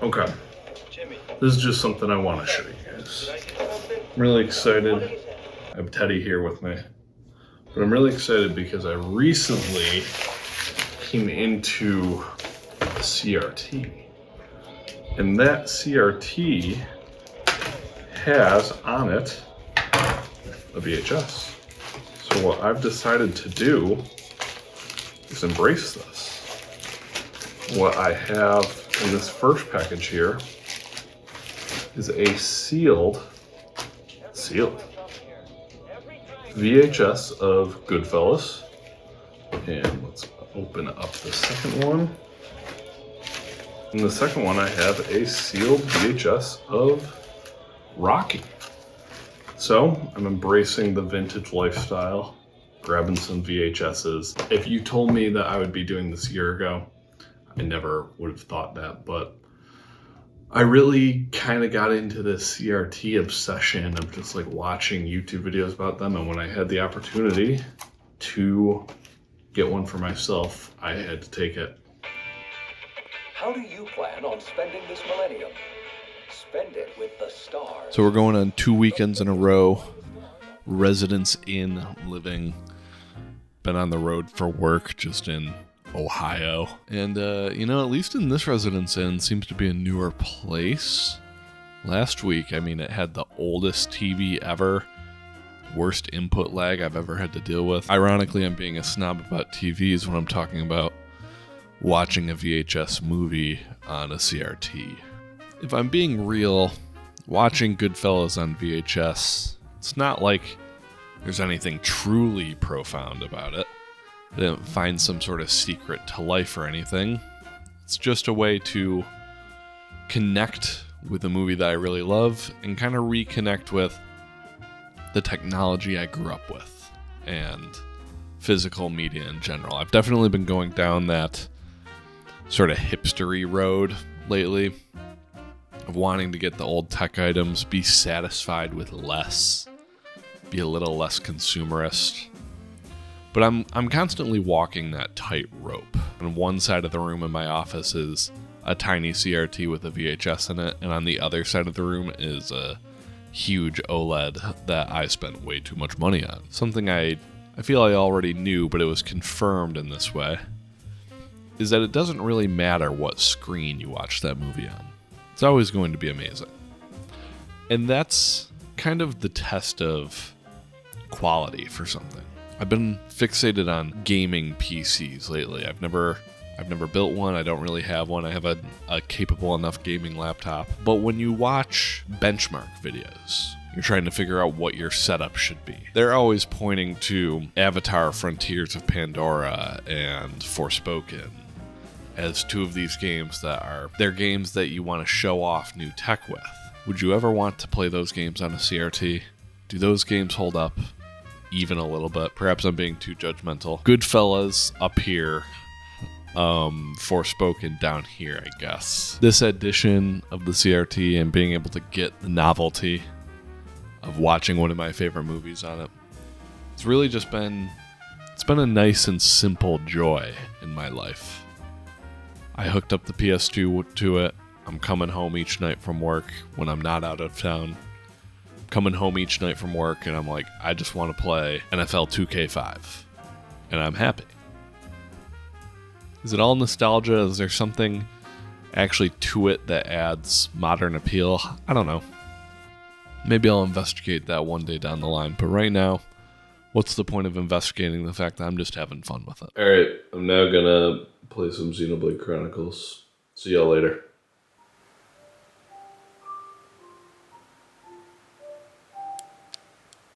Okay. This is just something I want to show you guys. I'm really excited. I have Teddy here with me. But I'm really excited because I recently came into a CRT. And that CRT has on it a VHS. So what I've decided to do is embrace this. What I have in this first package here is a sealed VHS of Goodfellas. And let's open up the second one. In the second one, I have a sealed VHS of Rocky. So I'm embracing the vintage lifestyle, grabbing some VHSs. If you told me that I would be doing this a year ago, I never would have thought that, but I really kind of got into this CRT obsession of just like watching YouTube videos about them. And when I had the opportunity to get one for myself, I had to take it. How do you plan on spending this millennium? Spend it with the stars. So we're going on 2 weekends in a row. Residence Inn living. Been on the road for work, just in Ohio. And, at least in this Residence Inn, seems to be a newer place. Last week, it had the oldest TV ever. Worst input lag I've ever had to deal with. Ironically, I'm being a snob about TVs when I'm talking about watching a VHS movie on a CRT. If I'm being real, watching Goodfellas on VHS, it's not like there's anything truly profound about it. I didn't find some sort of secret to life or anything. It's just a way to connect with a movie that I really love and kind of reconnect with the technology I grew up with and physical media in general. I've definitely been going down that sort of hipstery road lately of wanting to get the old tech items, be satisfied with less, be a little less consumerist. But I'm constantly walking that tightrope. On one side of the room in my office is a tiny CRT with a VHS in it, and on the other side of the room is a huge OLED that I spent way too much money on. Something I feel I already knew, but it was confirmed in this way, is that it doesn't really matter what screen you watch that movie on. It's always going to be amazing. And that's kind of the test of quality for something. I've been fixated on gaming PCs lately. I've never built one. I don't really have one. I have a capable enough gaming laptop. But when you watch benchmark videos, you're trying to figure out what your setup should be. They're always pointing to Avatar: Frontiers of Pandora and Forspoken as two of these games they're games that you want to show off new tech with. Would you ever want to play those games on a CRT? Do those games hold up even a little bit? Perhaps I'm being too judgmental. Goodfellas up here, Forspoken down here, I guess. This edition of the CRT and being able to get the novelty of watching one of my favorite movies on it, it's really just been a nice and simple joy in my life. I hooked up the PS2 to it. I'm coming home each night from work when I'm not out of town. Coming home each night from work, and I'm like, I just want to play NFL 2K5. And I'm happy. Is it all nostalgia? Is there something actually to it that adds modern appeal? I don't know. Maybe I'll investigate that one day down the line. But right now, what's the point of investigating the fact that I'm just having fun with it? Alright, I'm now gonna play some Xenoblade Chronicles. See y'all later.